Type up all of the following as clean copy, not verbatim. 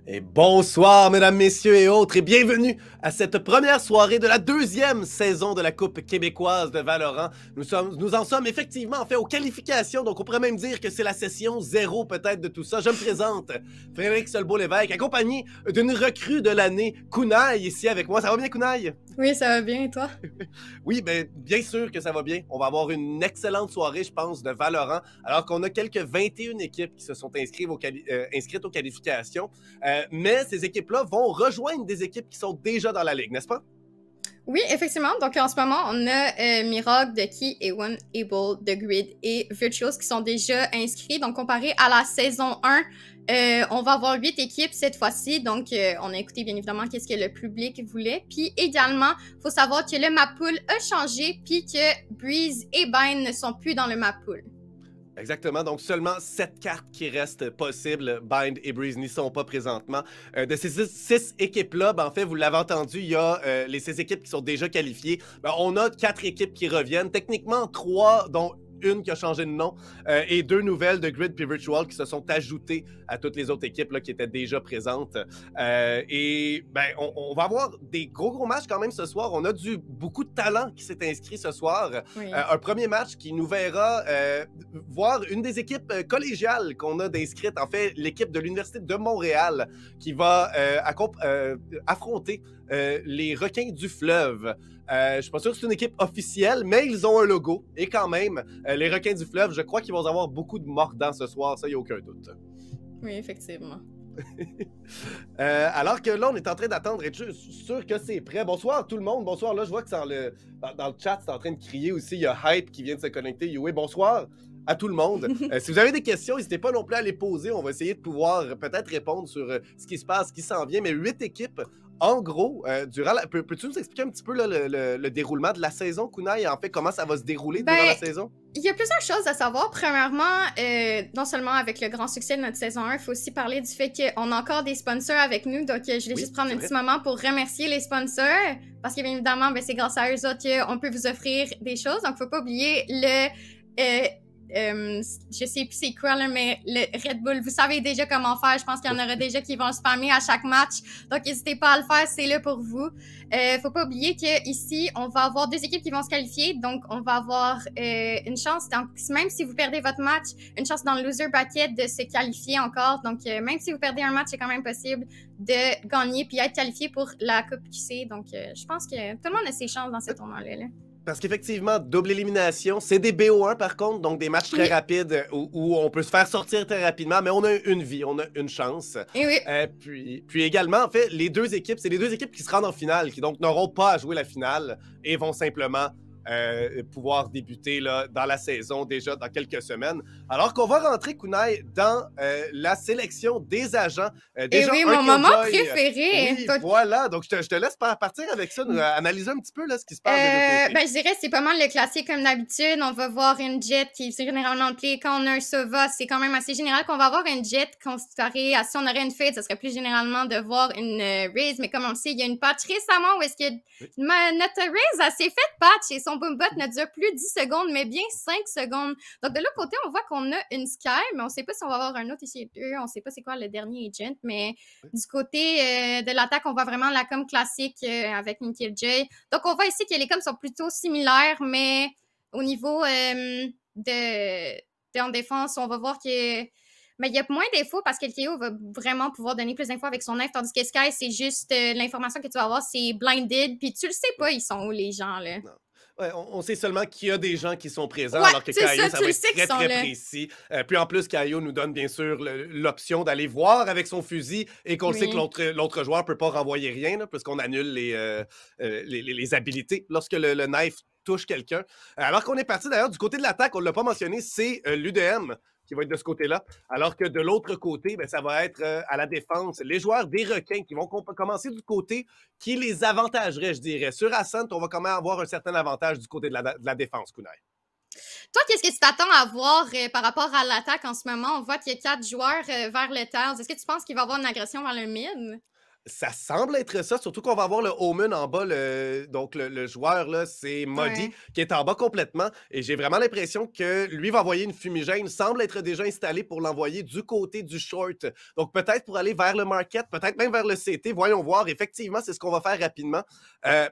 Et bonsoir, mesdames, messieurs et autres, et bienvenue à cette première soirée de la deuxième saison de la Coupe québécoise de Valorant. Nous en sommes effectivement en fait aux qualifications, donc on pourrait même dire que c'est la session zéro peut-être de tout ça. Je me présente, Frédéric Solbeau-Lévesque, accompagné d'une recrue de l'année, Kunaï, ici avec moi. Ça va bien, Kunaï? Oui, ça va bien, et toi? Oui, ben, bien sûr que ça va bien. On va avoir une excellente soirée, je pense, de Valorant, alors qu'on a quelques 21 équipes qui se sont inscrites aux qualifications. Mais ces équipes-là vont rejoindre des équipes qui sont déjà dans la ligue, n'est-ce pas? Oui, effectivement. Donc, en ce moment, on a Miracle, Ducky, A1, Able, The Grid et Virtuos qui sont déjà inscrits. Donc, comparé à la saison 1, on va avoir 8 équipes cette fois-ci. Donc, on a écouté bien évidemment qu'est-ce que le public voulait. Puis, également, il faut savoir que le map pool a changé puis que Breeze et Bind ne sont plus dans le map pool. Exactement, donc seulement 7 cartes qui restent possibles. Bind et Breeze n'y sont pas présentement. De ces 6 équipes-là, ben, en fait, vous l'avez entendu, il y a les 6 équipes qui sont déjà qualifiées. Ben, on a 4 équipes qui reviennent, techniquement 3 dont une qui a changé de nom, et 2 nouvelles de Grid puis Virtual qui se sont ajoutées à toutes les autres équipes là, qui étaient déjà présentes. Et ben, on va avoir des gros matchs quand même ce soir. On a beaucoup de talent qui s'est inscrit ce soir. Oui. Un premier match qui nous verra voir une des équipes collégiales qu'on a d'inscrites, en fait l'équipe de l'Université de Montréal qui va affronter les Requins du Fleuve. Je suis pas sûr que c'est une équipe officielle, mais ils ont un logo. Et quand même, les Requins du Fleuve, je crois qu'ils vont avoir beaucoup de mordants ce soir, ça, il n'y a aucun doute. Oui, effectivement. Alors que là, on est en train d'attendre, et je suis sûr que c'est prêt. Bonsoir tout le monde, bonsoir. Là, je vois que dans le chat, c'est en train de crier aussi. Il y a Hype qui vient de se connecter. Yoé, bonsoir à tout le monde. Si vous avez des questions, n'hésitez pas non plus à les poser. On va essayer de pouvoir peut-être répondre sur ce qui se passe, ce qui s'en vient. Mais 8 équipes, en gros, durant la... Peux-tu nous expliquer un petit peu là, le déroulement de la saison, Kunaï? En fait, comment ça va se dérouler durant la saison? Il y a plusieurs choses à savoir. Premièrement, non seulement avec le grand succès de notre saison 1, il faut aussi parler du fait qu'on a encore des sponsors avec nous. Donc, je vais juste prendre un petit moment pour remercier les sponsors. Parce que, bien évidemment, c'est grâce à eux autres qu'on peut vous offrir des choses. Donc, il ne faut pas oublier je sais plus c'est quoi, là, mais le Red Bull, vous savez déjà comment faire. Je pense qu'il y en aura déjà qui vont spammer à chaque match. Donc, n'hésitez pas à le faire, c'est là pour vous. Faut pas oublier qu'ici, on va avoir 2 équipes qui vont se qualifier. Donc, on va avoir une chance, donc, même si vous perdez votre match, une chance dans le loser bracket de se qualifier encore. Donc, même si vous perdez un match, c'est quand même possible de gagner puis être qualifié pour la Coupe QC. Donc, je pense que tout le monde a ses chances dans ce tournoi-là. Là. Parce qu'effectivement, double élimination, c'est des BO1 par contre, donc des matchs très rapides où on peut se faire sortir très rapidement, mais on a une vie, on a une chance. Et oui. Puis également, en fait, les 2 équipes, c'est les 2 équipes qui se rendent en finale, qui donc n'auront pas à jouer la finale et vont simplement pouvoir débuter là, dans la saison déjà dans quelques semaines. Alors qu'on va rentrer, Kunaï, dans la sélection des agents. Et oui, mon moment préféré. Oui, voilà, donc je te laisse partir avec ça, analyser un petit peu là, ce qui se passe de deux côtés. Ben, je dirais c'est pas mal le classique comme d'habitude. On va voir une jet qui est généralement play. Quand on a un Sova, c'est quand même assez général qu'on va avoir une jet comparé à si on aurait une Fade, ça serait plus généralement de voir une Raze. Mais comme on le sait, il y a une patch récemment où est-ce que notre Raze, elle s'est fait patch et son boom bot ne dure plus 10 secondes, mais bien 5 secondes. Donc, de l'autre côté, on voit qu'on a une Sky, mais on sait pas si on va avoir un autre ici. On sait pas c'est quoi le dernier agent, mais du côté de l'attaque, on voit vraiment la com classique avec une Killjoy. Donc, on voit ici que les coms sont plutôt similaires, mais au niveau en défense, on va voir que mais il y a moins d'infos parce que le KO va vraiment pouvoir donner plus d'infos avec son knife, tandis que Sky, c'est juste l'information que tu vas avoir, c'est blinded, puis tu le sais pas, ils sont où les gens, là. Non. Ouais, on sait seulement qu'il y a des gens qui sont présents, ouais, alors que Caillou, ça va être très là. précis. Puis en plus, Caillou nous donne bien sûr l'option d'aller voir avec son fusil et qu'on sait que l'autre joueur ne peut pas renvoyer rien, là, puisqu'on annule les habilités lorsque le knife touche quelqu'un. Alors qu'on est parti d'ailleurs du côté de l'attaque, on ne l'a pas mentionné, c'est l'UDM qui va être de ce côté-là, alors que de l'autre côté, ben, ça va être à la défense. Les joueurs des Requins qui vont commencer du côté qui les avantagerait, je dirais. Sur Ascent, on va quand même avoir un certain avantage du côté de la défense, Kunaï. Toi, qu'est-ce que tu t'attends à voir par rapport à l'attaque en ce moment? On voit qu'il y a 4 joueurs vers le Tales. Est-ce que tu penses qu'il va y avoir une agression vers le mid? Ça semble être ça, surtout qu'on va avoir le Omen en bas. Donc, le joueur, là, c'est Modi, Ouais. qui est en bas complètement. Et j'ai vraiment l'impression que lui va envoyer une fumigène, semble être déjà installé pour l'envoyer du côté du short. Donc, peut-être pour aller vers le market, peut-être même vers le CT. Voyons voir. Effectivement, c'est ce qu'on va faire rapidement.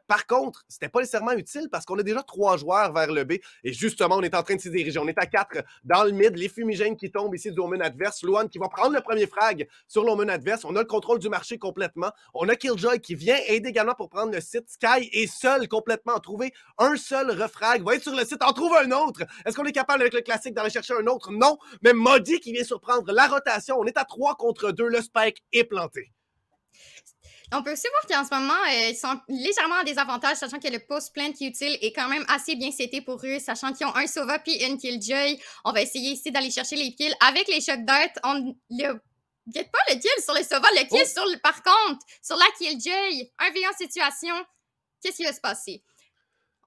Par contre, c'était pas nécessairement utile parce qu'on a déjà 3 joueurs vers le B. Et justement, on est en train de s'y diriger. On est à 4 dans le mid. Les fumigènes qui tombent ici du Omen adverse. Luan qui va prendre le premier frag sur l'Omen adverse. On a le contrôle du marché complètement. On a Killjoy qui vient aider également pour prendre le site. Sky est seul complètement à trouver un seul refrag. Va être sur le site, en trouve un autre. Est-ce qu'on est capable avec le classique d'aller chercher un autre? Non. Mais Modi qui vient surprendre la rotation. On est à 3 contre 2. Le spike est planté. On peut aussi voir qu'en ce moment, ils sont légèrement en désavantage, sachant que le post-plant qui est utile est quand même assez bien seté pour eux, sachant qu'ils ont un Sova puis une Killjoy. On va essayer ici d'aller chercher les kills avec les Shock Dart. On get pas le kill sur le Sova, le kill sur le, par contre, sur la Killjoy. 1v1 situation. Qu'est-ce qui va se passer?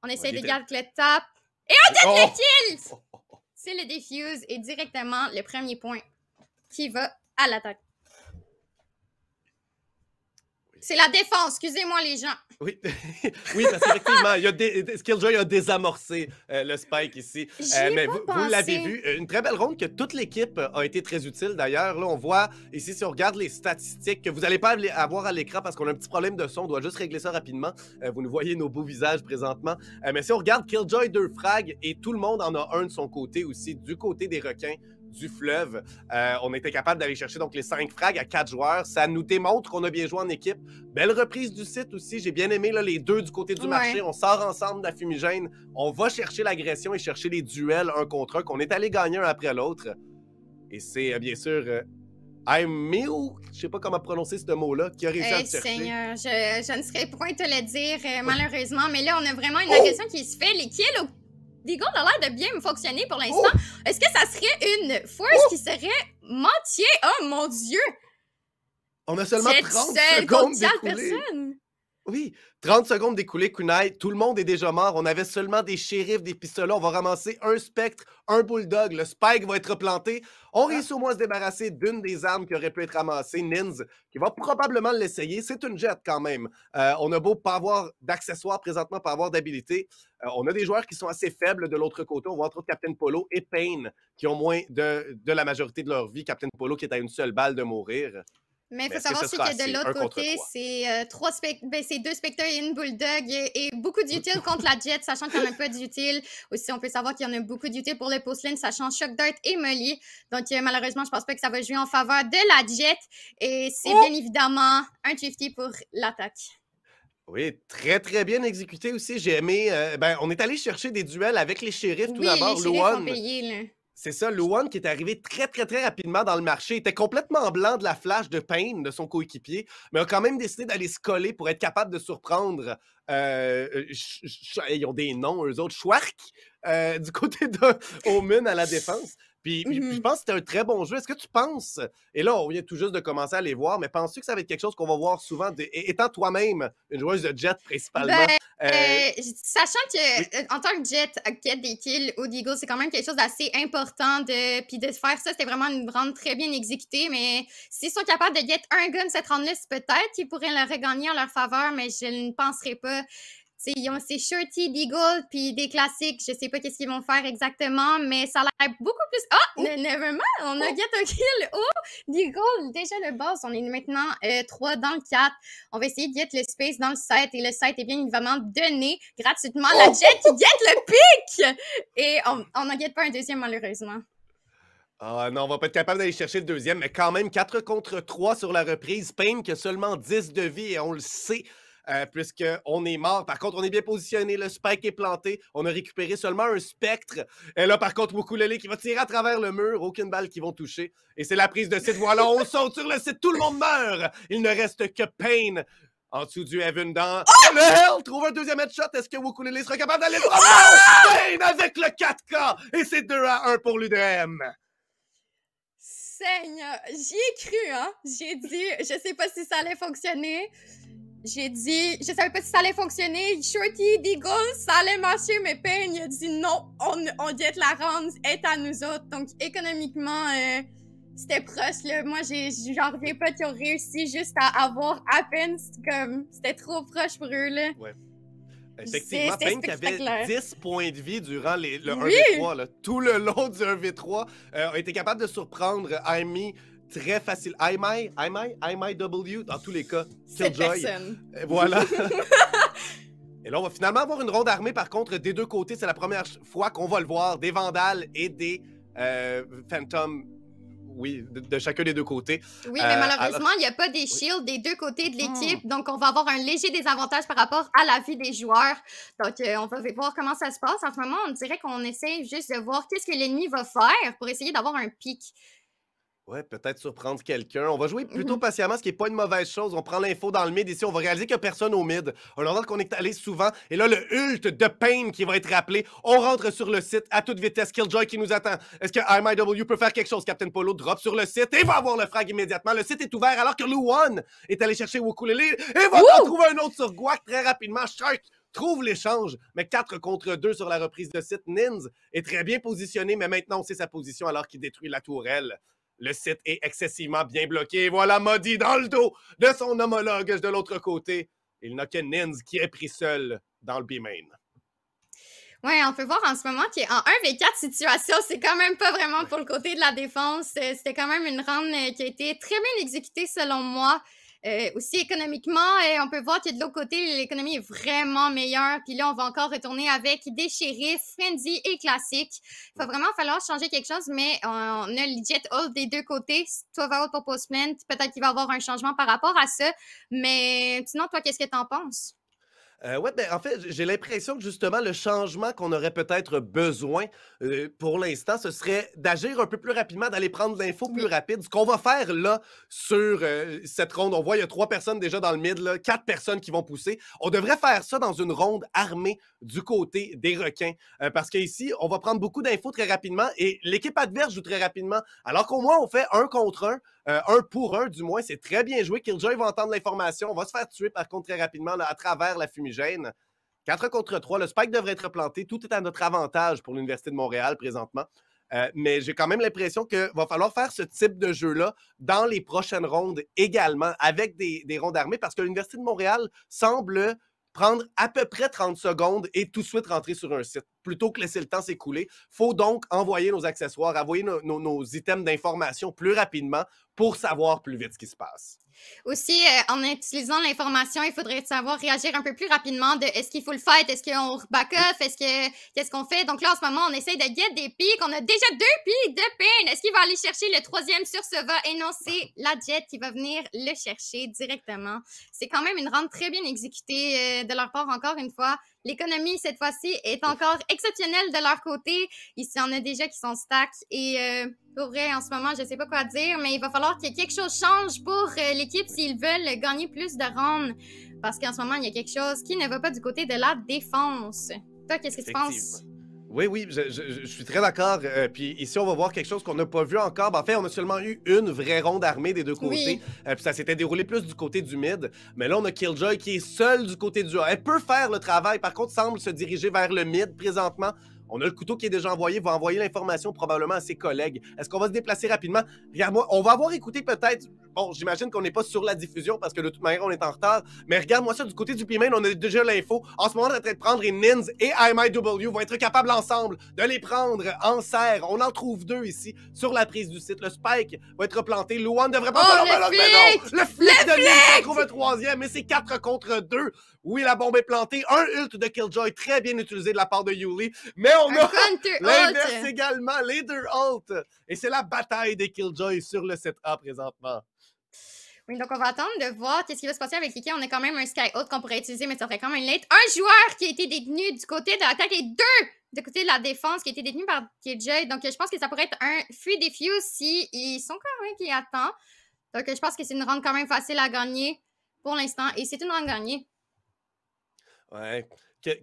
On essaie de garder le tap. Et on get le kill! C'est le defuse et directement le premier point qui va à l'attaque. C'est la défense, excusez-moi les gens. Oui, oui, parce qu'effectivement, Killjoy a désamorcé le spike ici. Mais vous l'avez vu, une très belle ronde que toute l'équipe a été très utile d'ailleurs. Là, on voit ici, si on regarde les statistiques, que vous n'allez pas avoir à l'écran parce qu'on a un petit problème de son, on doit juste régler ça rapidement. Vous nous voyez nos beaux visages présentement. Mais si on regarde Killjoy 2 frags et tout le monde en a un de son côté aussi, du côté des requins du fleuve. On était capable d'aller chercher donc les 5 frags à 4 joueurs. Ça nous démontre qu'on a bien joué en équipe. Belle reprise du site aussi. J'ai bien aimé là, les deux du côté du marché. On sort ensemble de la fumigène. On va chercher l'agression et chercher les duels un contre un qu'on est allé gagner un après l'autre. Et c'est bien sûr Aimil, je sais pas comment prononcer ce mot-là, qui a réussi à le chercher. Seigneur, je ne serais point te le dire malheureusement, mais là on a vraiment une agression qui se fait. Les kills Deagle a l'air de bien fonctionner pour l'instant. Est-ce que ça serait une force qui serait mentier? Oh mon Dieu! On a seulement 30 secondes d'écoulées. Oui, 30 secondes d'écoulées, Kunai. Tout le monde est déjà mort. On avait seulement des shérifs, des pistolets. On va ramasser un spectre, un bulldog. Le spike va être planté. On réussit au moins à se débarrasser d'une des armes qui aurait pu être ramassée. Nins, qui va probablement l'essayer. C'est une jet quand même. On a beau pas avoir d'accessoires présentement, pas avoir d'habilité. On a des joueurs qui sont assez faibles de l'autre côté. On voit entre autres Captain Polo et Pain, qui ont moins de la majorité de leur vie. Captain Polo qui est à une seule balle de mourir. Mais il faut savoir aussi que de l'autre côté, c'est 2 spectres et une bulldog et beaucoup d'utiles contre la jet, sachant qu'il n'y en a pas d'utile. Aussi, on peut savoir qu'il y en a beaucoup d'utiles pour le post-lane, sachant Shock Dart et Molly. Donc, malheureusement, je pense pas que ça va jouer en faveur de la jet. Et c'est bien évidemment un 50 pour l'attaque. Oui, très, très bien exécuté aussi. J'ai aimé... on est allé chercher des duels avec les shérifs tout d'abord. Les shérifs ont payé, là. C'est ça, Luan qui est arrivé très, très, très rapidement dans le marché. Il était complètement blanc de la flash de Pain, de son coéquipier, mais a quand même décidé d'aller se coller pour être capable de surprendre. Ils ont des noms, eux autres. Schwark, du côté de Omen à la défense. Puis je pense que c'était un très bon jeu. Est-ce que tu penses, et là, on vient tout juste de commencer à les voir, mais penses-tu que ça va être quelque chose qu'on va voir souvent, étant toi-même une joueuse de jet principalement? Sachant que en tant que jet, get des kills au Deagle, c'est quand même quelque chose d'assez important. Puis de faire ça, c'était vraiment une round très bien exécutée. Mais s'ils sont capables de get un gun cette round-là, peut-être qu'ils pourraient le regagner en leur faveur, mais je ne penserais pas. Ils ont ces Shorty, Deagle, puis des classiques. Je sais pas qu'est-ce qu'ils vont faire exactement, mais ça a l'air beaucoup plus... nevermind, on a get un kill. Deagle, déjà le boss. On est maintenant 3 dans le 4. On va essayer de get le space dans le 7, et le 7 est bien évidemment donné gratuitement. La jet qui get le pic! Et on n'en get pas un deuxième, malheureusement. Ah non, on va pas être capable d'aller chercher le deuxième, mais quand même 4 contre 3 sur la reprise. Pain qui a seulement 10 de vie, et on le sait... puisqu'on est mort. Par contre, on est bien positionné. Le spike est planté. On a récupéré seulement un spectre. Et là, par contre, Wukulele qui va tirer à travers le mur. Aucune balle qui vont toucher. Et c'est la prise de site. Voilà, on saute sur le site. Tout le monde meurt. Il ne reste que Pain en dessous du Heaven dans le Hell. Trouve un deuxième headshot. Est-ce que Wukulele sera capable d'aller le prendre? Pain avec le 4K. Et c'est 2-1 pour l'UDM. Seigneur, j'y ai cru, hein. J'ai dit, je sais pas si ça allait fonctionner. J'ai dit, je savais pas si ça allait fonctionner. Shorty, Deagle, ça allait marcher, mais Pain, il a dit non, on get la round, est à nous autres. Donc, économiquement, C'était proche, là. Moi, j'en reviens pas qu'ils ont réussi juste à avoir à peine. C'était trop proche pour eux, là. Ouais. Effectivement, Pain qui avait 10 points de vie durant le Oui! 1v3, là, tout le long du 1v3, a été capable de surprendre Amy très facile. IMIW, dans tous les cas. Killjoy. Voilà. Et là, on va finalement avoir une ronde armée, par contre, des deux côtés. C'est la première fois qu'on va le voir. Des Vandals et des Phantoms. Oui, de chacun des deux côtés. Oui, mais malheureusement, il n'y a pas des shields des deux côtés de l'équipe. Donc, on va avoir un léger désavantage par rapport à la vie des joueurs. Donc, on va voir comment ça se passe. En ce moment, on dirait qu'on essaie juste de voir qu'est-ce que l'ennemi va faire pour essayer d'avoir un pic. Ouais, peut-être surprendre quelqu'un. On va jouer plutôt patiemment, ce qui n'est pas une mauvaise chose. On prend l'info dans le mid ici. On va réaliser qu'il n'y a personne au mid. On leur dit qu'on est allé souvent. Et là, le ult de Pain qui va être rappelé. On rentre sur le site à toute vitesse. Killjoy qui nous attend. Est-ce que IMIW peut faire quelque chose? Captain Polo drop sur le site et va avoir le frag immédiatement. Le site est ouvert alors que Luwan est allé chercher Ukulele et va en trouver un autre sur Guac très rapidement. Shark trouve l'échange, mais 4 contre 2 sur la reprise de site. Nins est très bien positionné, mais maintenant on sait sa position alors qu'il détruit la tourelle. Le site est excessivement bien bloqué. Voilà Modi dans le dos de son homologue de l'autre côté. Il n'a que Nins qui est pris seul dans le B-main. Oui, on peut voir en ce moment qu'il est en 1v4 situation. C'est quand même pas vraiment pour le côté de la défense. C'était quand même une round qui a été très bien exécutée selon moi. Aussi économiquement, on peut voir que de l'autre côté, l'économie est vraiment meilleure. Puis là, on va encore retourner avec des shérifs, Frenzy et classique. Il va vraiment falloir changer quelque chose, mais on a legit hold des deux côtés. Toi, va pour Postman, peut-être qu'il va y avoir un changement par rapport à ça. Mais sinon, toi, qu'est-ce que t'en penses? Ouais, ben, en fait, j'ai l'impression que justement, le changement qu'on aurait peut-être besoin pour l'instant, ce serait d'agir un peu plus rapidement, d'aller prendre l'info plus rapide. Ce qu'on va faire là sur cette ronde, on voit il y a 3 personnes déjà dans le mid, là, 4 personnes qui vont pousser. On devrait faire ça dans une ronde armée du côté des requins. Parce qu'ici, on va prendre beaucoup d'infos très rapidement et l'équipe adverse joue très rapidement. Alors qu'au moins, on fait 1 contre 1. 1 pour 1, du moins, c'est très bien joué. Killjoy va entendre l'information. On va se faire tuer, par contre, très rapidement là, à travers la fumigène. 4 contre 3, le spike devrait être planté. Tout est à notre avantage pour l'Université de Montréal présentement. Mais j'ai quand même l'impression qu'il va falloir faire ce type de jeu-là dans les prochaines rondes également, avec des rondes armées, parce que l'Université de Montréal semble prendre à peu près 30 secondes et tout de suite rentrer sur un site, plutôt que laisser le temps s'écouler. Il faut donc envoyer nos accessoires, envoyer nos items d'information plus rapidement pour savoir plus vite ce qui se passe. Aussi, en utilisant l'information, il faudrait savoir réagir un peu plus rapidement de est-ce qu'il faut le fight, est-ce qu'on back off, qu'est-ce qu'on fait. Donc là, en ce moment, on essaye de get des pics. On a déjà 2 pics de Pain. Est-ce qu'il va aller chercher le 3e sur Sova? Et non, c'est la Jet qui va venir le chercher directement. C'est quand même une round très bien exécutée de leur part, encore une fois. L'économie, cette fois-ci, est encore exceptionnelle de leur côté. Il y en a déjà qui sont stack. Et pour vrai, en ce moment, je ne sais pas quoi dire, mais il va falloir que quelque chose change pour l'équipe s'ils veulent gagner plus de rounds. Parce qu'en ce moment, il y a quelque chose qui ne va pas du côté de la défense. Toi, qu'est-ce que tu penses? Oui, je suis très d'accord. Puis ici, on va voir quelque chose qu'on n'a pas vu encore. Ben, en fait, on a seulement eu une vraie ronde armée des deux côtés. Puis ça s'était déroulé plus du côté du mid. Mais là, on a Killjoy qui est seul du côté du A. Elle peut faire le travail. Par contre, semble se diriger vers le mid présentement. On a le couteau qui est déjà envoyé, va envoyer l'information probablement à ses collègues. Est-ce qu'on va se déplacer rapidement? Regarde-moi, on va avoir écouté peut-être... Bon, j'imagine qu'on n'est pas sur la diffusion parce que de toute manière, on est en retard. Mais regarde-moi ça, du côté du P-Main, on a déjà l'info. En ce moment, on est en train de prendre et Nins et IMIW vont être capables ensemble de les prendre en serre. On en trouve 2 ici sur la prise du site. Le spike va être replanté. Luan devrait pas faire mais non! Le flic de Nins trouve un 3e, mais c'est 4 contre 2. Oui, la bombe est plantée. Un ult de Killjoy très bien utilisé de la part de Yuli. Mais on a l'inverse également, les 2 ults. Et c'est la bataille des Killjoy sur le 7A présentement. Oui, donc on va attendre de voir qu'est-ce qui va se passer avec Kiki. On a quand même un Skyhook qu'on pourrait utiliser, mais ça serait quand même late. Un joueur qui a été détenu du côté de l'attaque et 2 du côté de la défense qui a été détenu par KJ. Donc je pense que ça pourrait être un free defuse si ils sont quand même qui attendent. Donc je pense que c'est une round quand même facile à gagner pour l'instant. Et c'est une round gagnée. Ouais.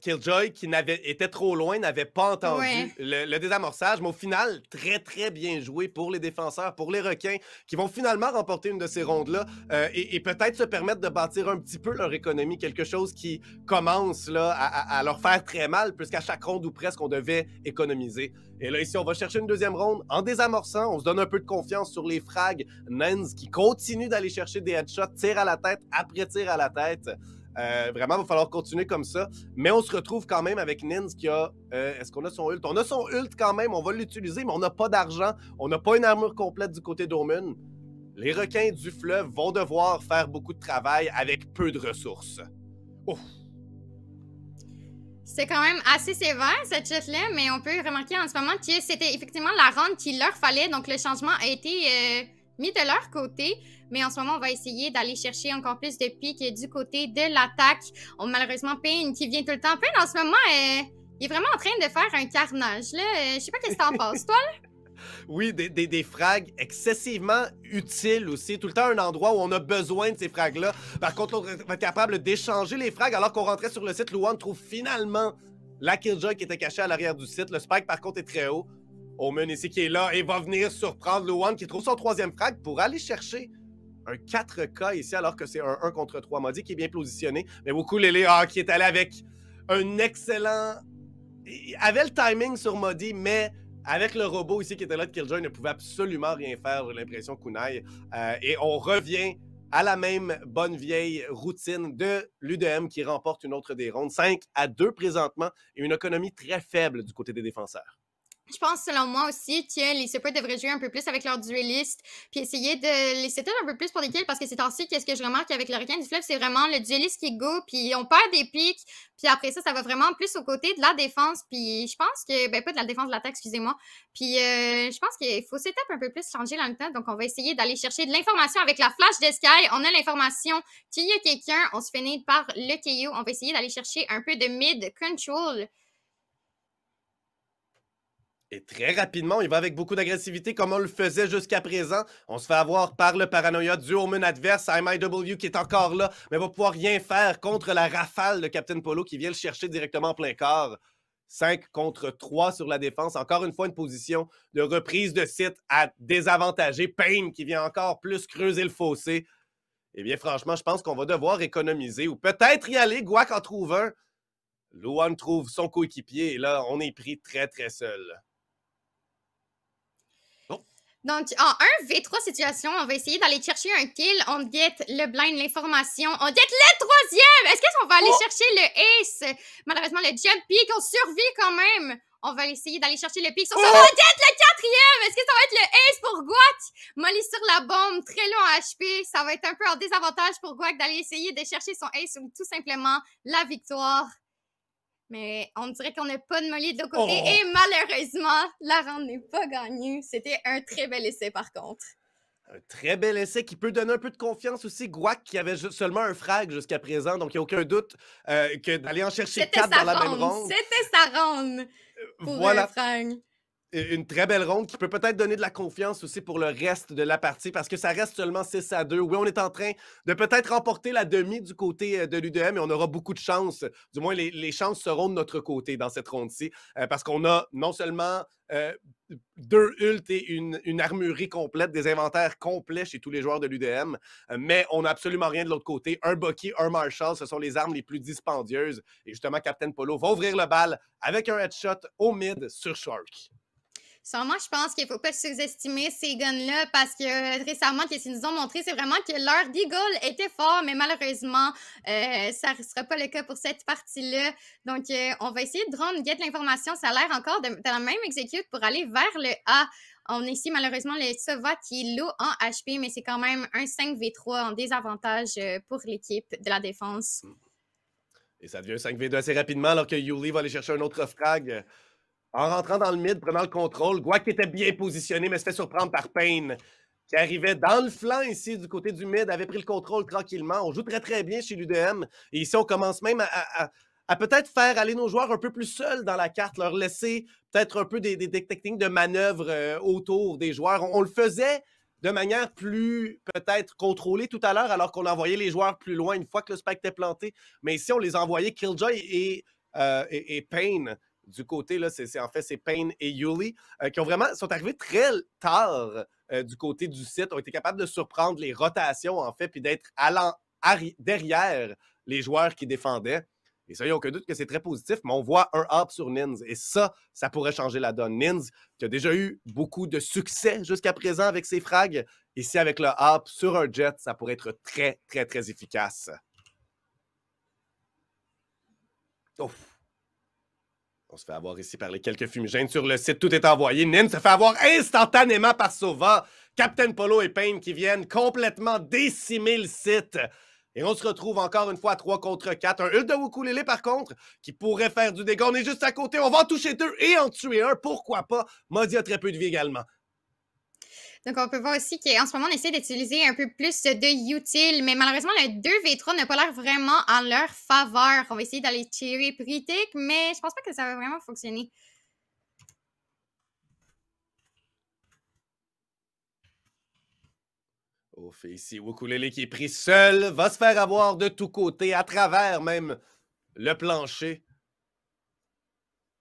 Killjoy, qui était trop loin, n'avait pas entendu Ouais. le désamorçage, mais au final, très, très bien joué pour les défenseurs, pour les requins, qui vont finalement remporter une de ces rondes-là et peut-être se permettre de bâtir un petit peu leur économie, quelque chose qui commence là, à leur faire très mal, puisqu'à chaque ronde ou presque, on devait économiser. Et là, ici, on va chercher une deuxième ronde en désamorçant. On se donne un peu de confiance sur les frags. Nens qui continue d'aller chercher des headshots, tir à la tête après tir à la tête. Vraiment, il va falloir continuer comme ça. Mais on se retrouve quand même avec Nins qui a... Est-ce qu'on a son ult? On a son ult quand même, on va l'utiliser, mais on n'a pas d'argent. On n'a pas une armure complète du côté d'Omen. Les requins du fleuve vont devoir faire beaucoup de travail avec peu de ressources. Ouf. C'est quand même assez sévère, cette chute-là, mais on peut remarquer en ce moment que c'était effectivement la ronde qu'il leur fallait, donc le changement a été mis de leur côté. Mais en ce moment, on va essayer d'aller chercher encore plus de piques du côté de l'attaque. Malheureusement, Payne qui vient tout le temps. Payne, en ce moment, il est vraiment en train de faire un carnage. Là. Je sais pas qu'est-ce que t'en penses, toi, là? Oui, des frags excessivement utiles aussi. Tout le temps un endroit où on a besoin de ces frags-là. Par contre, on va être capable d'échanger les frags alors qu'on rentrait sur le site. Luan trouve finalement la Killjoy qui était cachée à l'arrière du site. Le spike, par contre, est très haut. Omen ici qui est là et va venir surprendre Luan qui trouve son troisième frag pour aller chercher un 4K ici alors que c'est un 1 contre 3. Modi qui est bien positionné. Mais beaucoup Lélé qui est allé avec un excellent... Il avait le timing sur Modi, mais... Avec le robot ici qui était là de Killjoy, il ne pouvait absolument rien faire, j'ai l'impression, Kunai. Et on revient à la même bonne vieille routine de l'UDM qui remporte une autre des rondes. 5-2 présentement et une économie très faible du côté des défenseurs. Je pense, selon moi aussi, que les supports devraient jouer un peu plus avec leurs duellistes, puis essayer de les setter un peu plus pour des kills, parce que c'est ainsi qu'est-ce que je remarque avec le requin du fleuve, c'est vraiment le duelliste qui go, puis on perd des pics, puis après ça va vraiment plus au côté de la défense, puis je pense que, ben pas de la défense, de l'attaque, excusez-moi, puis je pense qu'il faut setup un peu plus changer dans le temps, donc on va essayer d'aller chercher de l'information avec la flash de Sky, on a l'information qu'il y a quelqu'un, on se fait nade par le KO, on va essayer d'aller chercher un peu de mid control. Et très rapidement, il va avec beaucoup d'agressivité comme on le faisait jusqu'à présent. On se fait avoir par le paranoïa du Omen adverse, MIW qui est encore là, mais va pouvoir rien faire contre la rafale de Captain Polo qui vient le chercher directement en plein corps. 5 contre 3 sur la défense. Encore une fois, une position de reprise de site à désavantager. Payne qui vient encore plus creuser le fossé. Eh bien, franchement, je pense qu'on va devoir économiser ou peut-être y aller. Guac en trouve un. Luan trouve son coéquipier et là, on est pris très, très seul. Donc, en 1v3 situation, on va essayer d'aller chercher un kill. On get le blind, l'information. On get le troisième! Est-ce qu'on va aller chercher le ace? Malheureusement, le jump peak, on survit quand même. On va essayer d'aller chercher le pick. On va get le quatrième! Est-ce que ça va être le ace pour Guac? Molly sur la bombe, très long HP. Ça va être un peu en désavantage pour Guac d'aller essayer de chercher son ace ou tout simplement la victoire. Mais on dirait qu'on n'a pas de Molly de l'autre côté. Et malheureusement, la ronde n'est pas gagnée. C'était un très bel essai par contre. Un très bel essai qui peut donner un peu de confiance aussi. Guac qui avait seulement un frag jusqu'à présent, donc il n'y a aucun doute que d'aller en chercher 4 dans la même ronde. C'était sa ronde pour voilà. un frag. Une très belle ronde qui peut peut-être donner de la confiance aussi pour le reste de la partie parce que ça reste seulement 6-2. Oui, on est en train de peut-être remporter la demi du côté de l'UDM et on aura beaucoup de chance. Du moins, les chances seront de notre côté dans cette ronde-ci parce qu'on a non seulement 2 ults et une armurerie complète, des inventaires complets chez tous les joueurs de l'UDM, mais on n'a absolument rien de l'autre côté. Un Bucky, un Marshall, ce sont les armes les plus dispendieuses. Et justement, Captain Polo va ouvrir le bal avec un headshot au mid sur Shark. Sans moi, je pense qu'il ne faut pas sous-estimer ces guns-là parce que récemment, ce qu'ils nous ont montré, c'est vraiment que leur deagle était fort, mais malheureusement, ça ne sera pas le cas pour cette partie-là. Donc, on va essayer de drone, get l'information. Ça a l'air encore de la même execute pour aller vers le A. On a ici, malheureusement, le Sova qui est low en HP, mais c'est quand même un 5v3 en désavantage pour l'équipe de la défense. Et ça devient un 5v2 assez rapidement alors que Yuli va aller chercher un autre frag. En rentrant dans le mid, prenant le contrôle, Guac était bien positionné, mais se fait surprendre par Payne, qui arrivait dans le flanc ici du côté du mid, avait pris le contrôle tranquillement. On joue très très bien chez l'UDM. Et ici, on commence même à peut-être faire aller nos joueurs un peu plus seuls dans la carte, leur laisser peut-être un peu des techniques de manœuvre autour des joueurs. On le faisait de manière plus peut-être contrôlée tout à l'heure, alors qu'on envoyait les joueurs plus loin une fois que le spike était planté. Mais ici, on les envoyait Killjoy et et Pain. Du côté, là, en fait, c'est Pain et Yuli qui sont arrivés très tard du côté du site, ont été capables de surprendre les rotations, en fait, puis d'être derrière les joueurs qui défendaient. Et ça, il n'y a aucun doute que c'est très positif, mais on voit un hop sur Nins. Et ça pourrait changer la donne. Nins, qui a déjà eu beaucoup de succès jusqu'à présent avec ses frags, ici avec le hop sur un jet, ça pourrait être très, très, très efficace. Ouf. On se fait avoir ici par les quelques fumigènes sur le site. Tout est envoyé. Nin se fait avoir instantanément par Sova. Captain Polo et Pain qui viennent complètement décimer le site. Et on se retrouve encore une fois à 3 contre 4. Un ult de Ukulele, par contre, qui pourrait faire du dégât. On est juste à côté. On va en toucher 2 et en tuer un. Pourquoi pas? Modi a très peu de vie également. Donc, on peut voir aussi qu'en ce moment, on essaie d'utiliser un peu plus de utile, mais malheureusement, le 2v3 n'a pas l'air vraiment en leur faveur. On va essayer d'aller tirer Pritik, mais je pense pas que ça va vraiment fonctionner. Oh, fait ici, Ukulele qui est pris seul, va se faire avoir de tous côtés, à travers même le plancher.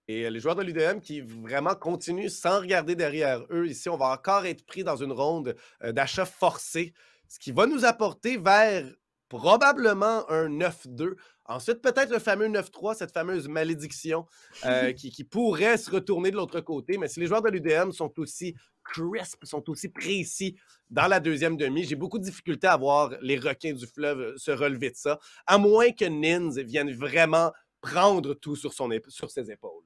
Et les joueurs de l'UDM qui vraiment continuent sans regarder derrière eux. Ici, on va encore être pris dans une ronde d'achat forcé, ce qui va nous apporter vers probablement un 9-2. Ensuite, peut-être le fameux 9-3, cette fameuse malédiction qui pourrait se retourner de l'autre côté. Mais si les joueurs de l'UDM sont aussi crisp, sont aussi précis dans la deuxième demi, j'ai beaucoup de difficultés à voir les requins du fleuve se relever de ça, à moins que Nins vienne vraiment prendre tout sur ses épaules.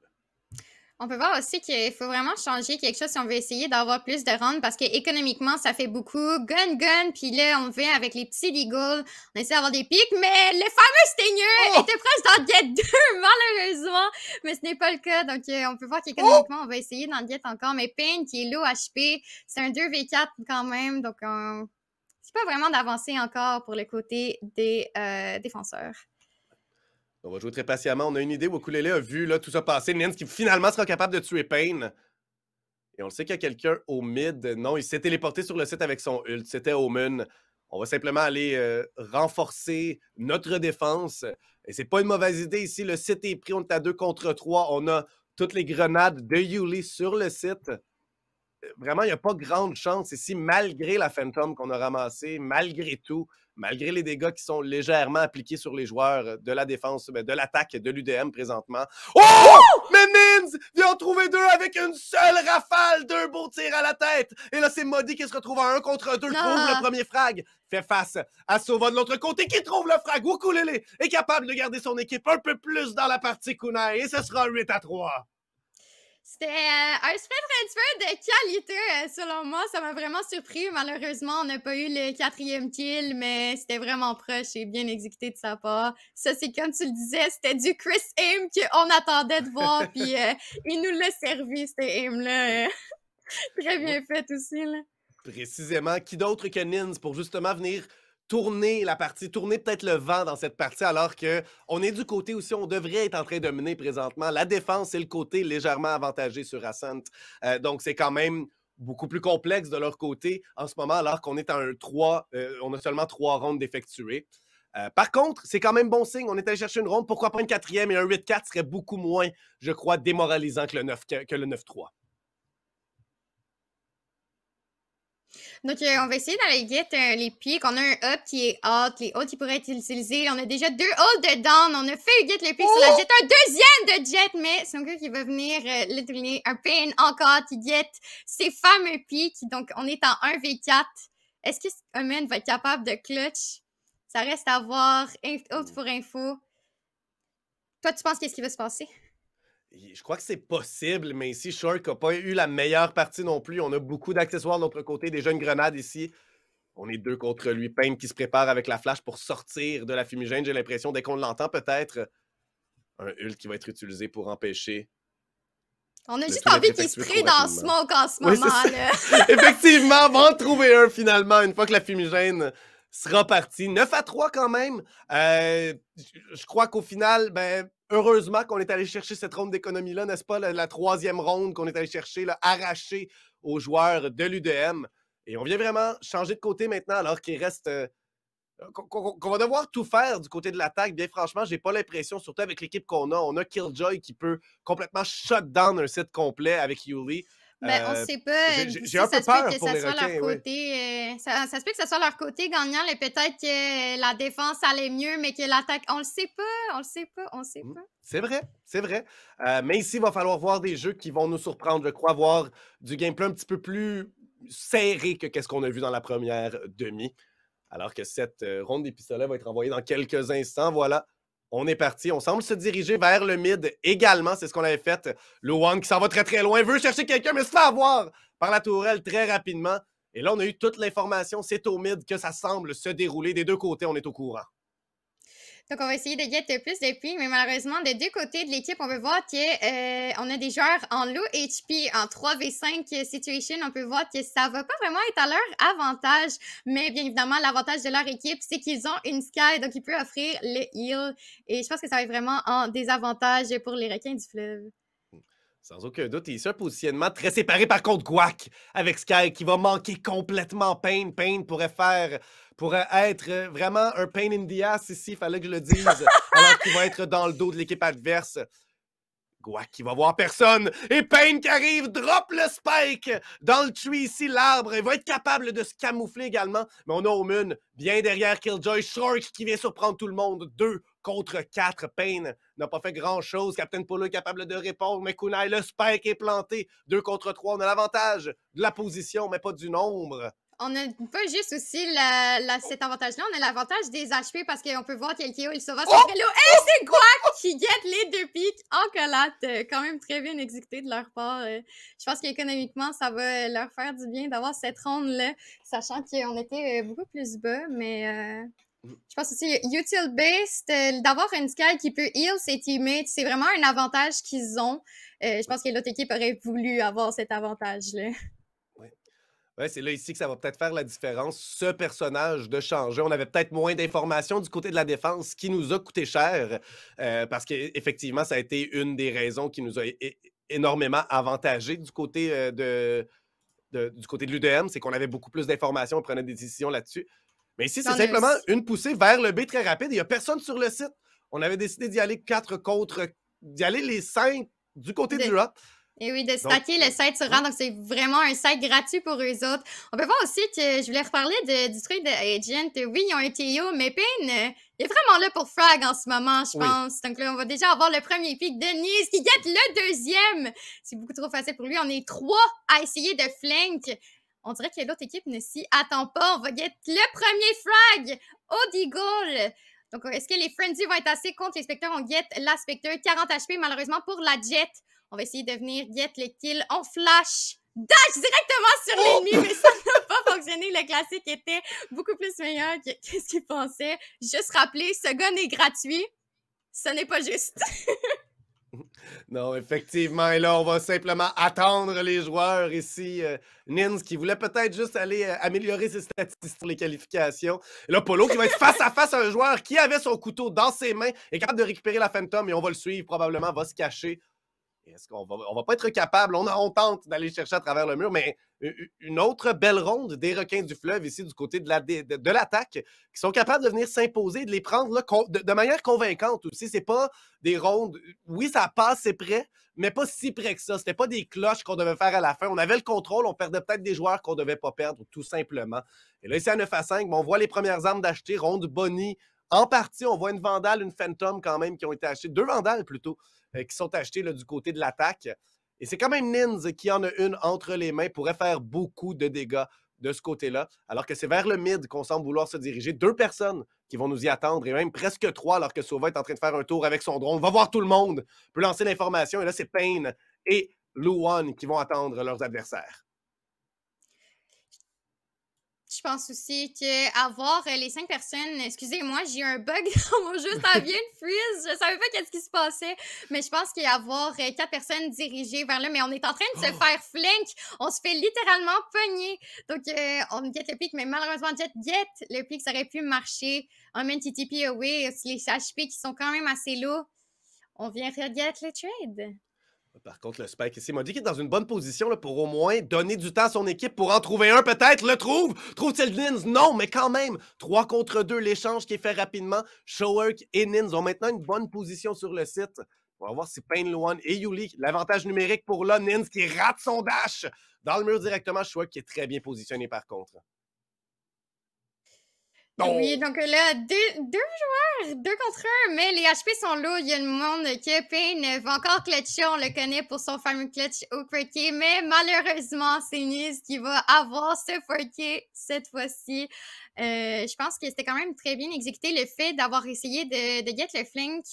On peut voir aussi qu'il faut vraiment changer quelque chose si on veut essayer d'avoir plus de rounds parce qu'économiquement, ça fait beaucoup. Gun, puis là, on vient avec les petits Deagle. On essaie d'avoir des pics, mais le fameux Stinger était proche d'en get 2, malheureusement. Mais ce n'est pas le cas. Donc, on peut voir qu'économiquement, on va essayer d'en get encore. Mais Pain, qui est low HP, c'est un 2v4 quand même. Donc, c'est pas vraiment d'avancer encore pour le côté des défenseurs. On va jouer très patiemment. On a une idée. Ukulele a vu là, tout ça passer. Nins qui finalement sera capable de tuer Pain. Et on le sait qu'il y a quelqu'un au mid. Non, il s'est téléporté sur le site avec son ult. C'était Omen. On va simplement aller renforcer notre défense. Et c'est pas une mauvaise idée ici. Le site est pris. On est à 2 contre 3. On a toutes les grenades de Yuli sur le site. Vraiment, il n'y a pas grande chance ici, malgré la Phantom qu'on a ramassée, malgré tout, malgré les dégâts qui sont légèrement appliqués sur les joueurs de la défense, de l'attaque de l'UDM présentement. Oh! Mais Nins vient en trouver 2 avec une seule rafale, 2 beaux tirs à la tête. Et là, c'est Modi qui se retrouve à 1 contre 2, trouve le premier frag, fait face à Sova de l'autre côté qui trouve le frag. Ukulele est capable de garder son équipe un peu plus dans la partie kunai et ce sera 8-3. C'était un spread transfer de qualité, selon moi. Ça m'a vraiment surpris. Malheureusement, on n'a pas eu le 4e kill, mais c'était vraiment proche et bien exécuté de sa part. Ça, c'est comme tu le disais, c'était du Chris Aim qu'on attendait de voir, puis il nous l'a servi, cet aim-là. Très bien fait aussi, là. Précisément. Qui d'autre que Nins pour justement venir tourner la partie, tourner peut-être le vent dans cette partie, alors qu'on est du côté aussi, on devrait être en train de mener présentement. La défense, c'est le côté légèrement avantagé sur Ascent. Donc, c'est quand même beaucoup plus complexe de leur côté en ce moment, alors qu'on est en un 3, on a seulement 3 rondes d'effectuer. Par contre, c'est quand même bon signe. On est allé chercher une ronde. Pourquoi pas une 4e et un 8-4 serait beaucoup moins, je crois, démoralisant que le 9-3. Donc, on va essayer d'aller get les pics. On a un up qui est hot, les ults qui pourraient être utilisés. On a déjà 2 ults de down. On a fait get les pics sur la jet. Un deuxième de jet, mais c'est un gars qui va venir literally un Pain encore qui get ces fameux pics. Donc, on est en 1v4. Est-ce que Omen va être capable de clutch? Ça reste à voir. Ult pour info. Toi, tu penses qu'est-ce qui va se passer? Je crois que c'est possible, mais ici, Shark n'a pas eu la meilleure partie non plus. On a beaucoup d'accessoires de l'autre côté, des jeunes grenades ici. On est 2 contre lui. Pain qui se prépare avec la flash pour sortir de la fumigène. J'ai l'impression, dès qu'on l'entend, peut-être un ult qui va être utilisé pour empêcher. On a juste envie qu'il se crée dans Smoke en ce moment. Là. Effectivement, on va en trouver un finalement, une fois que la fumigène sera partie. 9-3 quand même. Je crois qu'au final, heureusement qu'on est allé chercher cette ronde d'économie-là, n'est-ce pas? La 3e ronde qu'on est allé chercher, là, arrachée aux joueurs de l'UDM. Et on vient vraiment changer de côté maintenant, alors qu'il reste qu'on va devoir tout faire du côté de l'attaque. Bien franchement, j'ai pas l'impression, surtout avec l'équipe qu'on a. On a Killjoy qui peut complètement shut down un site complet avec Yuli. Ben, on sait pas. J'ai Aussi, un peu ça se peut peur que pour ça les soit leur requins, oui. côté. Ça se peut que ça soit leur côté gagnant, et peut-être que la défense allait mieux, mais que l'attaque. On le sait pas, on le sait pas, on le sait pas. C'est vrai, c'est vrai. Mais ici, il va falloir voir des jeux qui vont nous surprendre, je crois, voir du gameplay un petit peu plus serré que qu'est-ce qu'on a vu dans la première demi. Alors que cette ronde des pistolets va être envoyée dans quelques instants. Voilà, on est parti. On semble se diriger vers le mid également. C'est ce qu'on avait fait. Luan qui s'en va très très loin, veut chercher quelqu'un, mais se fait avoir par la tourelle très rapidement. Et là, on a eu toute l'information. C'est au mid que ça semble se dérouler. Des deux côtés, on est au courant. Donc, on va essayer de get plus de pics, mais malheureusement, des deux côtés de l'équipe, on peut voir qu'on a des joueurs en low HP, en 3v5 situation. On peut voir que ça va pas vraiment être à leur avantage, mais bien évidemment, l'avantage de leur équipe, c'est qu'ils ont une Sky, donc ils peuvent offrir le heal. Et je pense que ça va être vraiment en désavantage pour les requins du fleuve. Sans aucun doute, il est sur un positionnement très séparé par contre Guac avec Sky qui va manquer complètement Pain. Pain pourrait être vraiment un pain in the ass ici, il fallait que je le dise, alors qu'il va être dans le dos de l'équipe adverse. Guac qui va voir personne et Pain qui arrive, drop le spike dans le tree ici, l'arbre. Il va être capable de se camoufler également, mais on a Omun bien derrière Killjoy, Shark qui vient surprendre tout le monde. 2 contre 4. Pain n'a pas fait grand-chose. Captain Polo est capable de répondre, mais Kunai, le spike est planté. 2 contre 3. On a l'avantage de la position, mais pas du nombre. On n'a pas juste aussi cet avantage-là, on a l'avantage des HP parce qu'on peut voir quelqu'un, il se va sur l'eau. Et c'est Guac qui guette les deux pics en collate. Quand même très bien exécuté de leur part. Je pense qu'économiquement, ça va leur faire du bien d'avoir cette ronde-là, sachant qu'on était beaucoup plus bas, mais je pense aussi util-based, d'avoir une Sky qui peut heal ses teammates, c'est vraiment un avantage qu'ils ont. Je pense que l'autre équipe aurait voulu avoir cet avantage-là. Ouais, c'est là ici que ça va peut-être faire la différence, ce personnage de changer. On avait peut-être moins d'informations du côté de la défense, ce qui nous a coûté cher, parce qu'effectivement, ça a été une des raisons qui nous a énormément avantagé du côté du côté de l'UDM, c'est qu'on avait beaucoup plus d'informations, on prenait des décisions là-dessus. Mais ici, c'est simplement une poussée vers le B très rapide. Il n'y a personne sur le site. On avait décidé d'y aller 4 contre... d'y aller les 5 du côté du drop. Et oui, de stacker le site sur rang, donc c'est vraiment un site gratuit pour eux autres. On peut voir aussi que je voulais reparler du truc de Agent. Oui, ils ont un TO, mais Pain, il est vraiment là pour frag en ce moment, je pense. Donc là, on va déjà avoir le premier pick de Nice qui guette le deuxième. C'est beaucoup trop facile pour lui. On est 3 à essayer de flank. On dirait que l'autre équipe ne s'y attend pas. On va get le premier frag au Deagle. Donc, est-ce que les Frenzy vont être assez contre les Spectres? On get la Spectre, 40 HP malheureusement pour la Jet. On va essayer de venir get le kill. On flash, dash directement sur l'ennemi, mais ça n'a pas fonctionné. Le classique était beaucoup plus meilleur que ce qu'il pensait. Juste rappeler, ce gun est gratuit. Ce n'est pas juste. Non, effectivement. Et là, on va simplement attendre les joueurs ici. Nins qui voulait peut-être juste aller améliorer ses statistiques pour les qualifications. Et là, Polo qui va être face à face à un joueur qui avait son couteau dans ses mains, est capable de récupérer la Phantom et on va le suivre probablement, va se cacher. Est-ce qu'on va pas être capable? On tente d'aller chercher à travers le mur, mais une autre belle ronde des requins du fleuve ici du côté de l'attaque qui sont capables de venir s'imposer, de les prendre là, de manière convaincante aussi. C'est pas des rondes, oui, ça passe, c'est prêt, mais pas si près que ça. C'était pas des cloches qu'on devait faire à la fin. On avait le contrôle, on perdait peut-être des joueurs qu'on devait pas perdre, tout simplement. Et là, ici à 9 à 5, on voit les premières armes d'acheter, ronde Bonnie. En partie, on voit une Vandale, une Phantom quand même qui ont été achetées. 2 Vandales plutôt. Qui sont achetés là, du côté de l'attaque. Et c'est quand même Nins qui en a une entre les mains, pourrait faire beaucoup de dégâts de ce côté-là, alors que c'est vers le mid qu'on semble vouloir se diriger. 2 personnes qui vont nous y attendre, et même presque 3, alors que Sova est en train de faire un tour avec son drone. On va voir tout le monde, peut lancer l'information, et là, c'est Pain et Luan qui vont attendre leurs adversaires. Je pense aussi qu'avoir les 5 personnes... Excusez-moi, j'ai eu un bug dans mon jeu, ça vient de freeze. Je savais pas qu'est-ce qui se passait. Mais je pense qu'avoir 4 personnes dirigées vers là, mais on est en train de se faire flank. On se fait littéralement pogner. Donc, on get le pic, mais malheureusement, get le pic, ça aurait pu marcher. On met TTP away, les HP qui sont quand même assez lourds. On vient get le trade. Par contre, le Spike ici m'a dit qu'il est dans une bonne position là, pour au moins donner du temps à son équipe pour en trouver un peut-être. Le trouve! Trouve-t-il Nins? Non, mais quand même! 3 contre 2, l'échange qui est fait rapidement. Showork et Nins ont maintenant une bonne position sur le site. On va voir si Pain Luan et Yuli, l'avantage numérique pour là, Nins qui rate son dash dans le mur directement. Showork qui est très bien positionné par contre. Oui, donc là, deux joueurs, 2 contre 1, mais les HP sont lourds. Il y a le monde que Payne va encore clutcher. On le connaît pour son fameux clutch au 4K, mais malheureusement, c'est Niz qui va avoir ce 4K cette fois-ci. Je pense que c'était quand même très bien exécuté. Le fait d'avoir essayé de get le flank,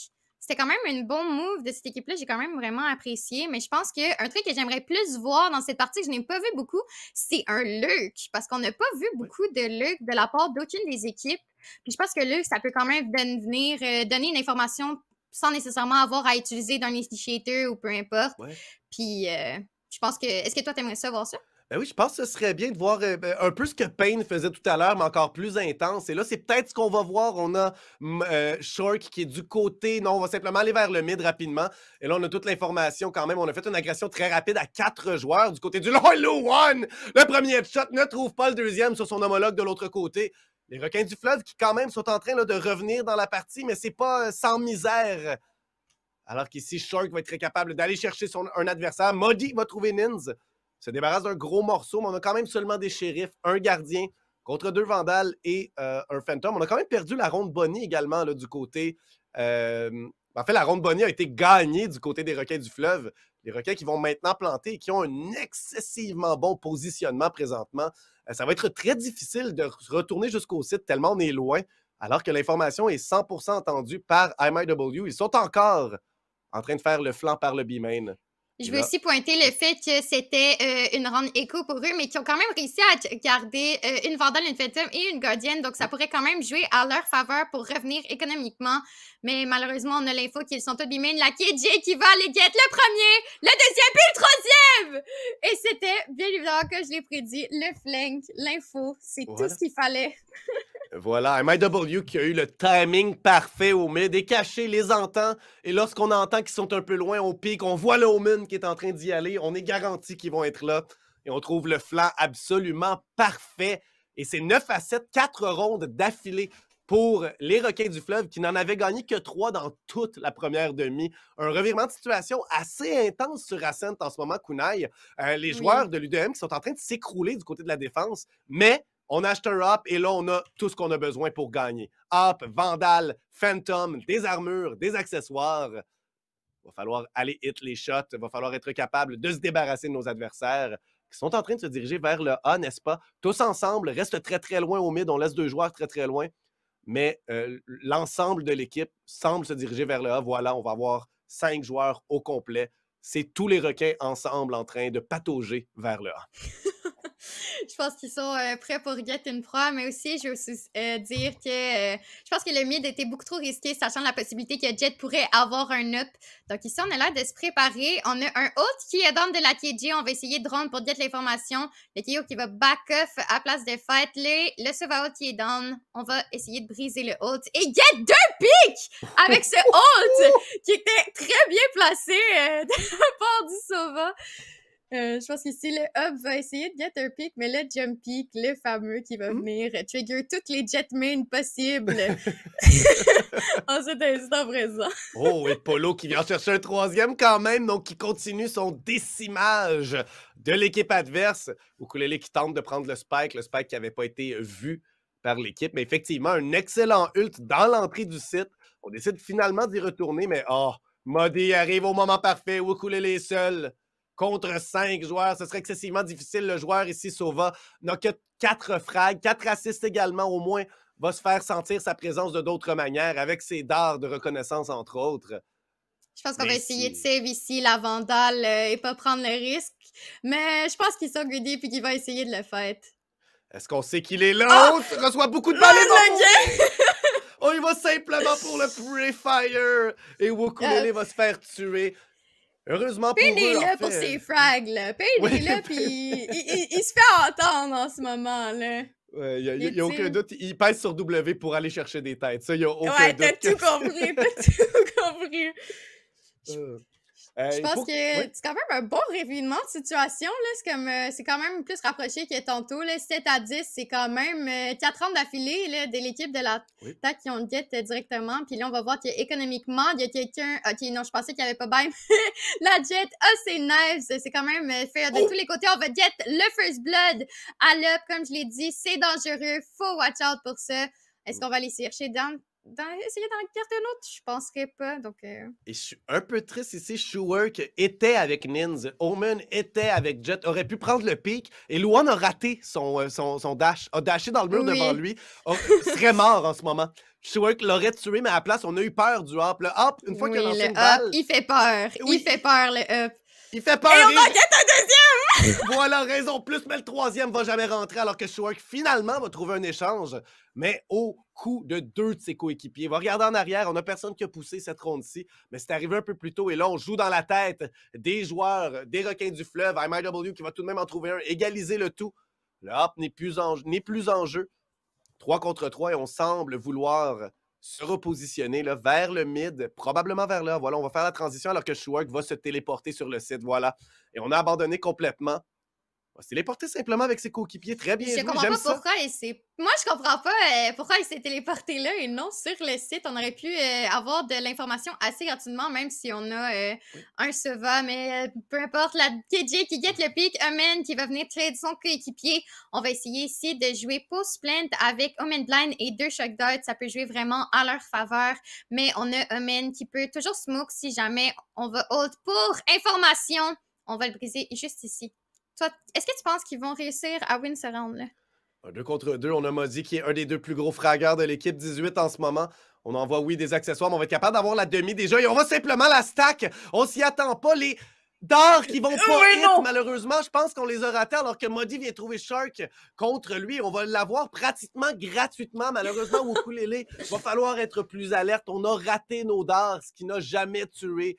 c'était quand même un bon move de cette équipe-là. J'ai quand même vraiment apprécié. Mais je pense qu'un truc que j'aimerais plus voir dans cette partie, que je n'ai pas vu beaucoup, c'est un Lurk. Parce qu'on n'a pas vu beaucoup de Lurk de la part d'aucune des équipes. Puis je pense que Lurk, ça peut quand même venir donner une information sans nécessairement avoir à utiliser d'un initiator ou peu importe. Ouais. Puis je pense que... Est-ce que toi, t'aimerais ça voir ça? Ben oui, je pense que ce serait bien de voir un peu ce que Payne faisait tout à l'heure, mais encore plus intense. Et là, c'est peut-être ce qu'on va voir. On a Shork qui est du côté. Non, on va simplement aller vers le mid rapidement. Et là, on a toute l'information quand même. On a fait une agression très rapide à 4 joueurs du côté du Lolo One. Le premier headshot ne trouve pas le deuxième sur son homologue de l'autre côté. Les requins du fleuve qui quand même sont en train là, de revenir dans la partie, mais c'est pas sans misère. Alors qu'ici, Shork va être très capable d'aller chercher un adversaire. Modi va trouver Nins. Se débarrasse d'un gros morceau, mais on a quand même seulement des shérifs, un gardien contre 2 vandales et un phantom. On a quand même perdu la ronde Bonnie également là, du côté... en fait, la ronde Bonnie a été gagnée du côté des requins du fleuve. Les requins qui vont maintenant planter et qui ont un excessivement bon positionnement présentement. Ça va être très difficile de retourner jusqu'au site tellement on est loin, alors que l'information est 100% entendue par MIW. Ils sont encore en train de faire le flanc par le B-main. Je veux aussi pointer le fait que c'était une ronde écho pour eux, mais qui ont quand même réussi à garder une Vandale, une Phantom et une Guardian. Donc, ça pourrait quand même jouer à leur faveur pour revenir économiquement. Mais malheureusement, on a l'info qu'ils sont tous B-main. La KJ qui va aller get le premier, le deuxième puis le troisième! Et c'était, bien évidemment, comme je l'ai prédit, le flank, l'info. C'est tout ce qu'il fallait. Voilà, MIW qui a eu le timing parfait au mid et caché, les entend. Et lorsqu'on entend qu'ils sont un peu loin, on pique, on voit le Omen qui est en train d'y aller. On est garanti qu'ils vont être là. Et on trouve le flanc absolument parfait. Et c'est 9-7, 4 rondes d'affilée pour les requins du fleuve qui n'en avaient gagné que 3 dans toute la première demi. Un revirement de situation assez intense sur Ascent en ce moment, Kunai. Les joueurs de l'UDM qui sont en train de s'écrouler du côté de la défense, mais on achète un Hop et là, on a tout ce qu'on a besoin pour gagner. Hop, Vandal, Phantom, des armures, des accessoires. Il va falloir aller hit les shots. Il va falloir être capable de se débarrasser de nos adversaires qui sont en train de se diriger vers le A, n'est-ce pas? Tous ensemble, restent très, très loin au mid. On laisse 2 joueurs très, très loin. Mais l'ensemble de l'équipe semble se diriger vers le A. Voilà, on va avoir 5 joueurs au complet. C'est tous les requins ensemble en train de patauger vers le A. Je pense qu'ils sont prêts pour get une proie, mais aussi, je veux aussi dire que je pense que le mid était beaucoup trop risqué, sachant la possibilité que Jet pourrait avoir un up. Donc ici, on a l'air de se préparer. On a un ult qui est down de la KJ. On va essayer de run pour get l'information. Le KO qui va back off à place de fight. Le Sova-ult qui est down. On va essayer de briser le ult. Et get 2 pics avec ce ult qui était très bien placé de la part du Sova. Je pense qu'ici, le hub va essayer de get un pick, mais le jump pick, le fameux qui va venir trigger toutes les jetmains possibles en cet instant présent. Oh, et Polo qui vient chercher un 3e quand même, donc qui continue son décimage de l'équipe adverse. Ukulele qui tente de prendre le spike qui n'avait pas été vu par l'équipe. Mais effectivement, un excellent ult dans l'entrée du site. On décide finalement d'y retourner, mais Modi arrive au moment parfait. Ukulele est seul. Contre 5 joueurs, ce serait excessivement difficile. Le joueur ici, Sova, n'a que 4 frags, 4 assists également au moins, va se faire sentir sa présence de d'autres manières, avec ses dards de reconnaissance, entre autres. Je pense qu'on va essayer de save ici la Vandale et pas prendre le risque. Mais je pense qu'ils sont greedy et qu'ils vont essayer de le faire. Est-ce qu'on sait qu'il est là? Oh! Reçoit beaucoup de balles! Oh, il va simplement pour le Pre-Fire! Et Ukulele va se faire tuer. Heureusement pour eux, Payne est là pour ses frags, là. Payne est là, puis il se fait entendre en ce moment, là. Il n'y a aucun doute. Il pèse sur W pour aller chercher des têtes. Ça, il n'y a aucun doute. Ouais, t'as tout compris. T'as tout compris. Je Il pense faut... que Oui. c'est quand même un bon revirement de situation, là. C'est comme, c'est quand même plus rapproché que tantôt, là. 7-10, c'est quand même 4 ans d'affilée, là, de l'équipe de Oui. l'attaque qui ont le get directement. Puis là, on va voir qu'économiquement, il y a quelqu'un. Ok, non, je pensais qu'il n'y avait pas bien. La jet a ses knives. C'est quand même fait de tous les côtés. On va get le First Blood à l'up, comme je l'ai dit. C'est dangereux. Faut watch out pour ça. Est-ce qu'on va aller chercher essayer d'en garder un autre? Je penserais pas. Donc. Et je suis un peu triste ici. Shuwork était avec Nins. Omen était avec Jet. Aurait pu prendre le pic. Et Luan a raté son dash. A dashé dans le mur devant lui. Serait mort en ce moment. Shuwork l'aurait tué, mais à la place, on a eu peur du hop. Le hop, une fois qu'il a lancé une balle... Il fait peur. Oui. Il fait peur, le up. Il fait peur. Et on en guette un deuxième! Voilà, raison plus, mais le troisième va jamais rentrer alors que Shuwork finalement va trouver un échange, mais au coup de 2 de ses coéquipiers. Il va regarder en arrière, on n'a personne qui a poussé cette ronde-ci, mais c'est arrivé un peu plus tôt et là, on joue dans la tête des joueurs, des requins du fleuve, MIW qui va tout de même en trouver un, égaliser le tout. Le hop n'est plus en jeu. 3 contre 3 et on semble vouloir se repositionner là, vers le mid, probablement vers là. Voilà, on va faire la transition alors que Shuwork va se téléporter sur le site. Voilà. Et on a abandonné complètement. On va se téléporter simplement avec ses coéquipiers. Très bien joué, j'aime ça. Je comprends pas pourquoi Moi, je comprends pas pourquoi il s'est téléporté là et non sur le site. On aurait pu avoir de l'information assez gratuitement, même si on a un Sova, mais peu importe, la KJ qui guette le pic, Omen qui va venir trade son coéquipier. On va essayer ici de jouer Post Plant avec Omen Blind et 2 Shock Darts. Ça peut jouer vraiment en leur faveur, mais on a Omen qui peut toujours smoke si jamais on va hold. Pour information, on va le briser juste ici. Toi, est-ce que tu penses qu'ils vont réussir à win ce round-là? 2 contre 2, on a Modi qui est un des 2 plus gros fraggeurs de l'équipe, 18 en ce moment. On envoie, oui, des accessoires, mais on va être capable d'avoir la demi déjà. Et on va simplement la stack. On s'y attend pas. Les dards qui vont pas hit, malheureusement, je pense qu'on les a ratés alors que Modi vient trouver Shark contre lui. On va l'avoir pratiquement gratuitement. Malheureusement, au ukulélé, il va falloir être plus alerte. On a raté nos dards, ce qui n'a jamais tué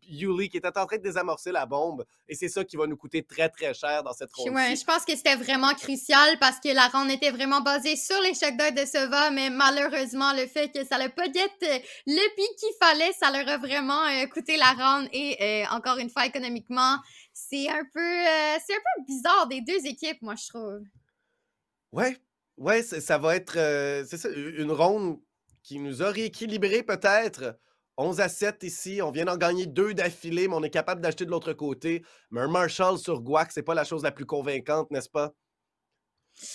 Yuli qui était en train de désamorcer la bombe et c'est ça qui va nous coûter très très cher dans cette ronde-ci. Ouais, je pense que c'était vraiment crucial parce que la ronde était vraiment basée sur les shock darts de Sova, mais malheureusement le fait que ça n'a pas get le pic qu'il fallait, ça leur a vraiment coûté la ronde et encore une fois économiquement, c'est un peu bizarre des deux équipes, moi je trouve. Ouais, ça va être c'est ça, une ronde qui nous a rééquilibré peut-être. 11-7 ici, on vient d'en gagner 2 d'affilée, mais on est capable d'acheter de l'autre côté. Mais un Marshall sur Guac, c'est pas la chose la plus convaincante, n'est-ce pas?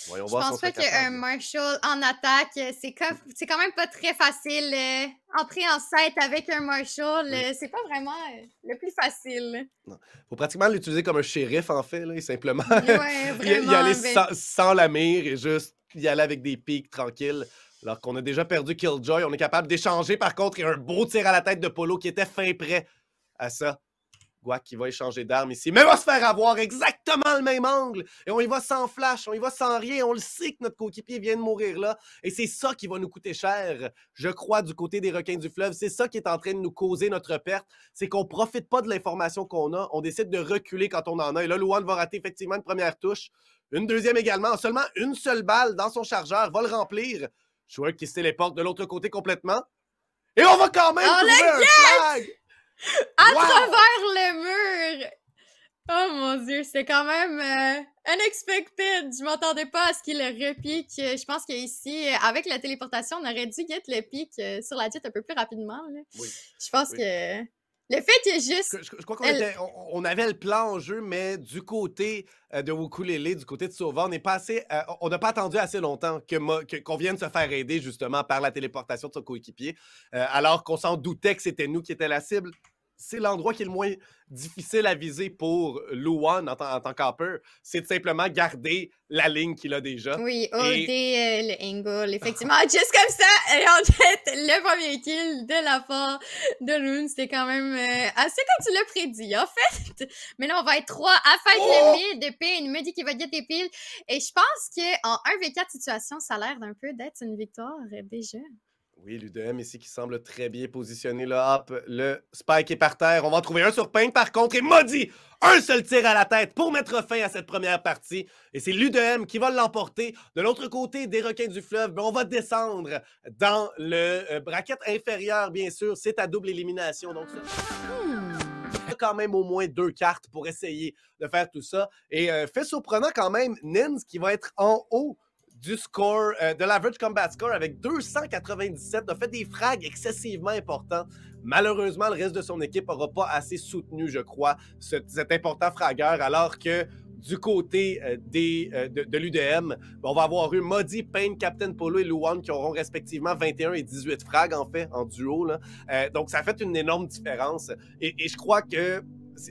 Voyons voir. Je pense pas qu'un Marshall en attaque, c'est quand même pas très facile. Entrer en set avec un Marshall, c'est pas vraiment le plus facile. Non. Faut pratiquement l'utiliser comme un shérif, en fait, là, et simplement vraiment, y aller sans la mire et juste y aller avec des pics tranquilles. Alors qu'on a déjà perdu Killjoy, on est capable d'échanger par contre. Il y a un beau tir à la tête de Polo qui était fin prêt à ça. Guac qui va échanger d'armes ici, mais va se faire avoir exactement le même angle. Et on y va sans flash, on y va sans rien. On le sait que notre coéquipier vient de mourir là. Et c'est ça qui va nous coûter cher, je crois, du côté des requins du fleuve. C'est ça qui est en train de nous causer notre perte. C'est qu'on ne profite pas de l'information qu'on a. On décide de reculer quand on en a. Et là, Luan va rater effectivement une première touche. Une deuxième également. Seulement une seule balle dans son chargeur va le remplir. Shuwork qui se téléporte de l'autre côté complètement. Et on va quand même trouver un flag! À travers le mur! Oh mon Dieu, c'est quand même unexpected. Je m'attendais pas à ce qu'il le repique. Je pense qu'ici, avec la téléportation, on aurait dû get le pic sur la jet un peu plus rapidement. Là. Oui. Je pense que... Le fait qu'il y ait juste... Je crois qu'on avait le plan en jeu, mais du côté de Ukulélé, du côté de Sova, on n'a pas attendu assez longtemps qu'on vienne se faire aider justement par la téléportation de son coéquipier, alors qu'on s'en doutait que c'était nous qui étions la cible. C'est l'endroit qui est le moins difficile à viser pour Luan en tant qu'hopper. C'est de simplement garder la ligne qu'il a déjà. Oui, le angle, effectivement. Juste comme ça, et en fait, le premier kill de la part de Loon, c'était quand même assez comme tu l'as prédit, en fait. Mais là, on va être 3 à fight le mid. Il me dit qu'il va get des piles. Et je pense qu'en 1v4 situation, ça a l'air d'un peu d'être une victoire déjà. Oui, l'UDM ici qui semble très bien positionné. Là, hop, le spike est par terre. On va en trouver un sur Paint par contre. Et Modi, un seul tir à la tête pour mettre fin à cette première partie. Et c'est l'UDM qui va l'emporter. De l'autre côté des requins du fleuve, on va descendre dans le bracket inférieur, bien sûr. C'est à double élimination. Donc ça... quand même au moins 2 cartes pour essayer de faire tout ça. Et fait surprenant quand même, Nins qui va être en haut du score, de l'average combat score avec 297, a fait des frags excessivement importants. Malheureusement, le reste de son équipe n'aura pas assez soutenu, je crois, cet important fragueur, alors que du côté de l'UDM, on va avoir eu Modi, Payne, Captain Polo et Luan qui auront respectivement 21 et 18 frags, en fait, en duo. Là. Donc, ça a fait une énorme différence. Et je crois que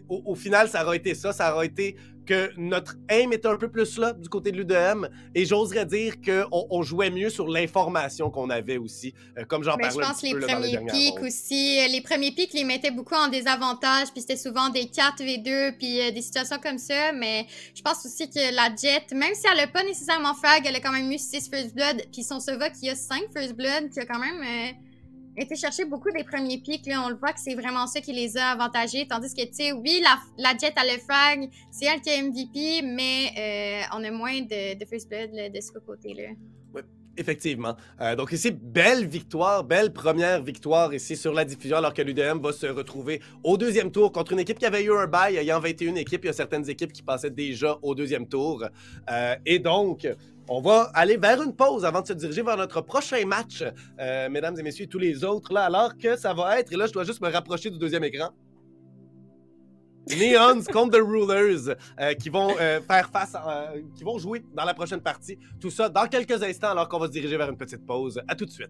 au final, ça aura été ça. Ça aura été que notre aim était un peu plus là du côté de l'UDM. Et j'oserais dire qu'on jouait mieux sur l'information qu'on avait aussi, comme j'en parlais un petit peu dans les dernières pics aussi. Les premiers pics les mettaient beaucoup en désavantage, puis c'était souvent des 4v2, puis des situations comme ça. Mais je pense aussi que la Jet, même si elle n'a pas nécessairement frag, elle a quand même eu 6 First Blood, puis son Sova qui a 5 First Blood, qui a quand même été chercher beaucoup des premiers pics. Là, on le voit que c'est vraiment ça qui les a avantagés. Tandis que, tu sais, oui, la Jet a le frag, c'est elle qui a MVP, mais on a moins de First Blood là, de ce côté-là. Oui, effectivement. Donc ici, belle victoire, belle première victoire ici sur la diffusion, alors que l'UDM va se retrouver au deuxième tour contre une équipe qui avait eu un bail. Ayant 21 équipes, il y a certaines équipes qui passaient déjà au deuxième tour. Et donc, on va aller vers une pause avant de se diriger vers notre prochain match, mesdames et messieurs, et tous les autres, là, alors que ça va être, et là, je dois juste me rapprocher du deuxième écran, Neons contre The Rulers qui vont faire face, qui vont jouer dans la prochaine partie. Tout ça dans quelques instants, alors qu'on va se diriger vers une petite pause. À tout de suite.